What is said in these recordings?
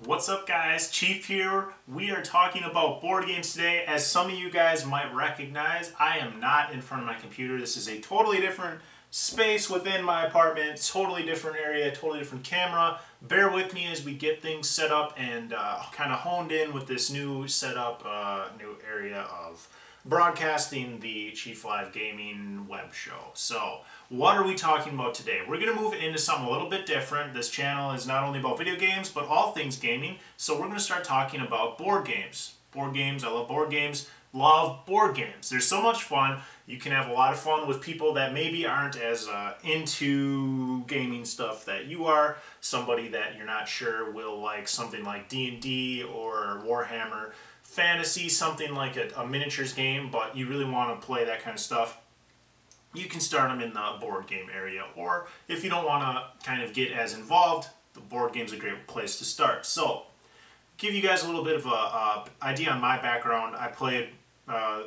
What's up guys, Chief here. We are talking about board games today. As some of you guys might recognize, I am not in front of my computer. This is a totally different space within my apartment, totally different area, totally different camera. Bear with me as we get things set up and kind of honed in with this new setup, new area of broadcasting the Chief Live Gaming web show. So, what are we talking about today? We're going to move into something a little bit different. This channel is not only about video games, but all things gaming. So we're going to start talking about board games. Board games, I love board games. Love board games. They're so much fun. You can have a lot of fun with people that maybe aren't as into gaming stuff that you are. Somebody that you're not sure will like something like D&D or Warhammer Fantasy, something like a miniatures game, but you really want to play that kind of stuff. You can start them in the board game area, or if you don't want to kind of get as involved, the board game's a great place to start. So, give you guys a little bit of a idea on my background. I played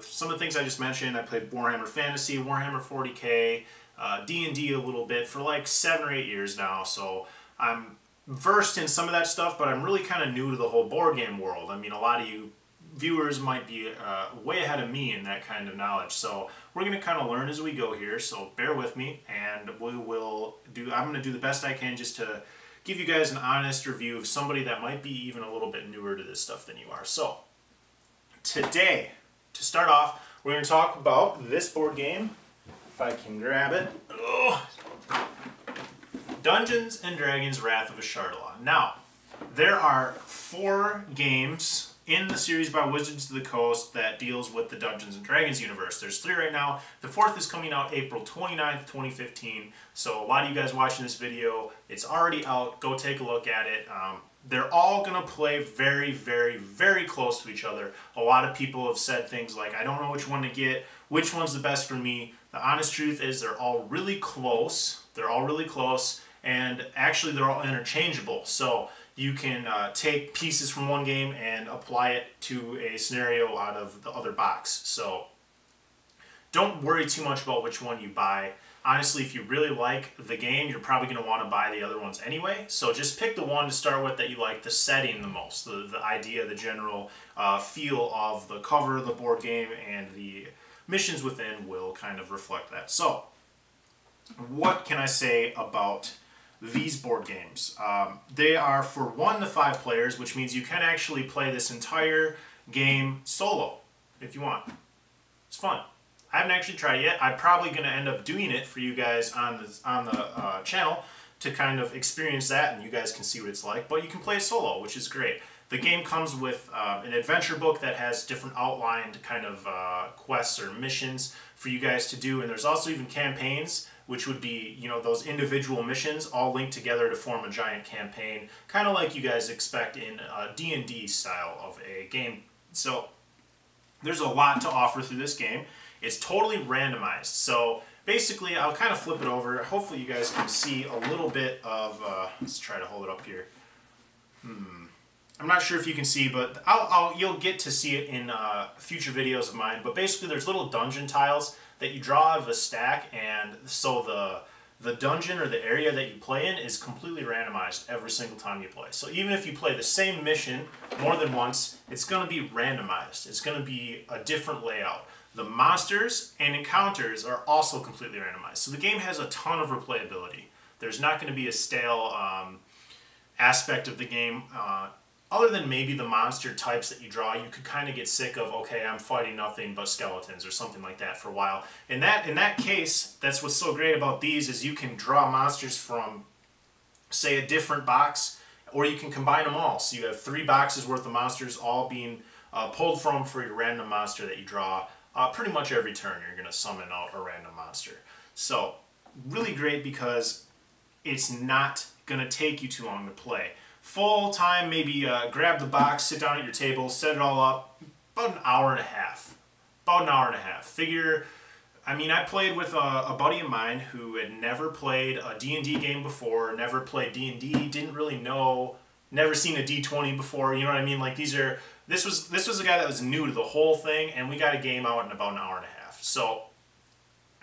some of the things I just mentioned. I played Warhammer Fantasy, Warhammer 40K, D&D a little bit for like 7 or 8 years now. So I'm versed in some of that stuff, but I'm really kind of new to the whole board game world. I mean, a lot of you viewers might be way ahead of me in that kind of knowledge. So we're going to kind of learn as we go here. So bear with me, and I'm going to do the best I can just to give you guys an honest review of somebody that might be even a little bit newer to this stuff than you are. So, today, to start off, we're going to talk about this board game, if I can grab it. Oh. Dungeons & Dragons Wrath of Ashardalon. Now, there are 4 games in the series by Wizards of the Coast that deals with the Dungeons & Dragons universe. There's 3 right now. The 4th is coming out April 29th, 2015. So a lot of you guys watching this video, it's already out. Go take a look at it. They're all going to play very, very, very close to each other. A lot of people have said things like, I don't know which one to get, which one's the best for me. The honest truth is they're all really close. They're all really close, and actually they're all interchangeable. So you can take pieces from one game and apply it to a scenario out of the other box. So don't worry too much about which one you buy. Honestly, if you really like the game, you're probably going to want to buy the other ones anyway. So just pick the one to start with that you like the setting the most, the idea, the general feel of the cover of the board game, and the missions within will kind of reflect that. So what can I say about these board games? They are for 1 to 5 players, which means you can actually play this entire game solo if you want. It's fun. I haven't actually tried it yet. I'm probably going to end up doing it for you guys on the channel to kind of experience that, and you guys can see what it's like. But you can play it solo, which is great. The game comes with an adventure book that has different outlined kind of quests or missions for you guys to do, and there's also even campaigns, which would be, you know, those individual missions all linked together to form a giant campaign, kind of like you guys expect in a D&D style of a game. So there's a lot to offer through this game. It's totally randomized. So basically, I'll kind of flip it over. Hopefully you guys can see a little bit of, let's try to hold it up here. I'm not sure if you can see, but you'll get to see it in future videos of mine. But basically, there's little dungeon tiles that you draw out of a stack, and so the dungeon or the area that you play in is completely randomized every single time you play. So even if you play the same mission more than once, it's going to be randomized. It's going to be a different layout. The monsters and encounters are also completely randomized. So the game has a ton of replayability. There's not going to be a stale aspect of the game. Other than maybe the monster types that you draw, you could kind of get sick of, okay, I'm fighting nothing but skeletons or something like that for a while. In that case, that's what's so great about these is you can draw monsters from, say, a different box, or you can combine them all. So you have 3 boxes worth of monsters all being pulled from for your random monster that you draw. Pretty much every turn you're going to summon out a random monster. So really great because it's not going to take you too long to play. Full time, maybe grab the box, sit down at your table, set it all up, about an hour and a half. About an hour and a half. Figure, I mean, I played with a buddy of mine who had never played a D&D game before, never played D&D, didn't really know, never seen a D20 before, you know what I mean? Like this was a guy that was new to the whole thing, and we got a game out in about an hour and a half. So,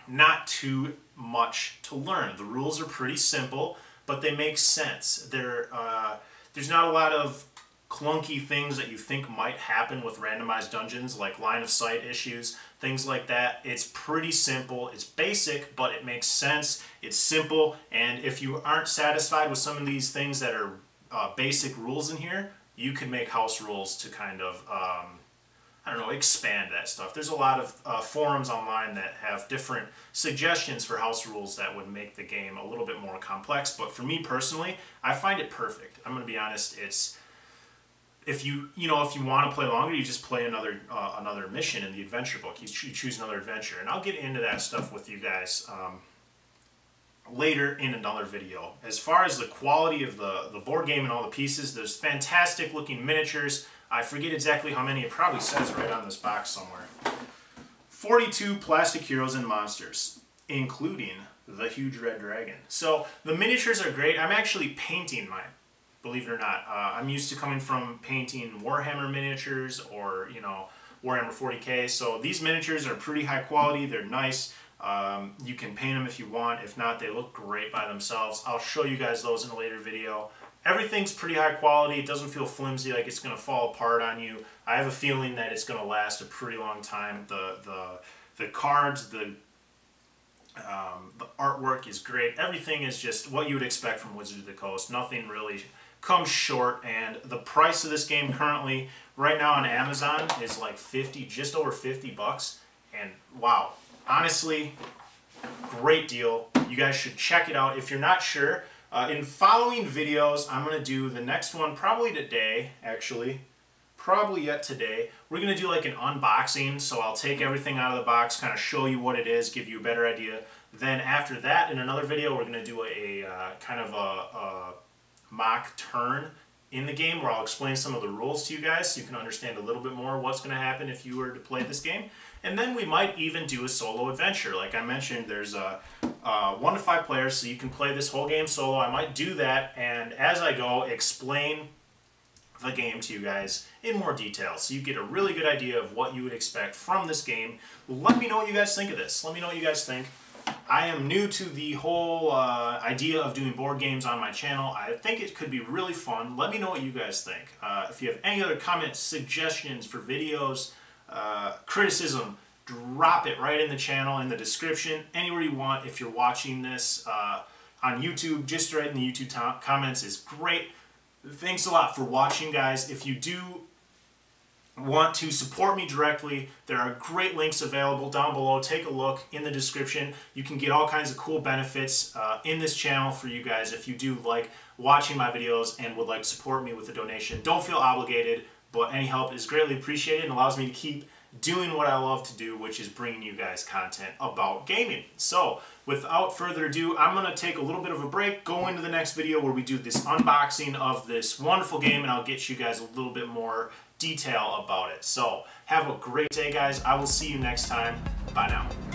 not too much to learn. The rules are pretty simple, but they make sense. There's not a lot of clunky things that you think might happen with randomized dungeons, like line of sight issues, things like that. It's pretty simple. It's basic, but it makes sense. It's simple, and if you aren't satisfied with some of these things that are basic rules in here, you can make house rules to kind of, I don't know, expand that stuff. There's a lot of forums online that have different suggestions for house rules that would make the game a little bit more complex, but for me personally, I find it perfect. I'm going to be honest, it's, if you want to play longer, you just play another mission in the adventure book. You choose another adventure, and I'll get into that stuff with you guys later in another video. As far as the quality of the board game and all the pieces, there's fantastic looking miniatures. I forget exactly how many. It probably says right on this box somewhere. 42 plastic heroes and monsters, including the huge red dragon. So the miniatures are great. I'm actually painting mine, believe it or not. I'm used to coming from painting Warhammer miniatures or, Warhammer 40K. So these miniatures are pretty high quality. They're nice. You can paint them if you want. If not, they look great by themselves. I'll show you guys those in a later video. Everything's pretty high quality. It doesn't feel flimsy, like it's going to fall apart on you. I have a feeling that it's going to last a pretty long time. The cards, the artwork is great. Everything is just what you would expect from Wizards of the Coast. Nothing really comes short, and the price of this game currently, right now on Amazon, is like just over 50 bucks. And wow, honestly, great deal. You guys should check it out if you're not sure. In following videos, I'm going to do the next one probably today, actually. Probably yet today. We're going to do like an unboxing, so I'll take everything out of the box, kind of show you what it is, give you a better idea. Then after that, in another video, we're going to do a kind of a mock turn in the game where I'll explain some of the rules to you guys so you can understand a little bit more what's going to happen if you were to play this game. And then we might even do a solo adventure. Like I mentioned, there's 1 to 5 players, so you can play this whole game solo. I might do that, and as I go, explain the game to you guys in more detail so you get a really good idea of what you would expect from this game. Let me know what you guys think of this. Let me know what you guys think. I am new to the whole idea of doing board games on my channel. I think it could be really fun. Let me know what you guys think. If you have any other comments, suggestions for videos, criticism, drop it right in the channel, in the description, anywhere you want. If you're watching this on YouTube, just right in the YouTube comments is great. Thanks a lot for watching, guys. If you do want to support me directly, there are great links available down below. Take a look in the description. You can get all kinds of cool benefits in this channel for you guys if you do like watching my videos and would like to support me with a donation. Don't feel obligated, but any help is greatly appreciated and allows me to keep doing what I love to do, which is bringing you guys content about gaming. So without further ado, I'm going to take a little bit of a break, go into the next video where we do this unboxing of this wonderful game, and I'll get you guys a little bit more detail about it. So have a great day, guys. I will see you next time. Bye now.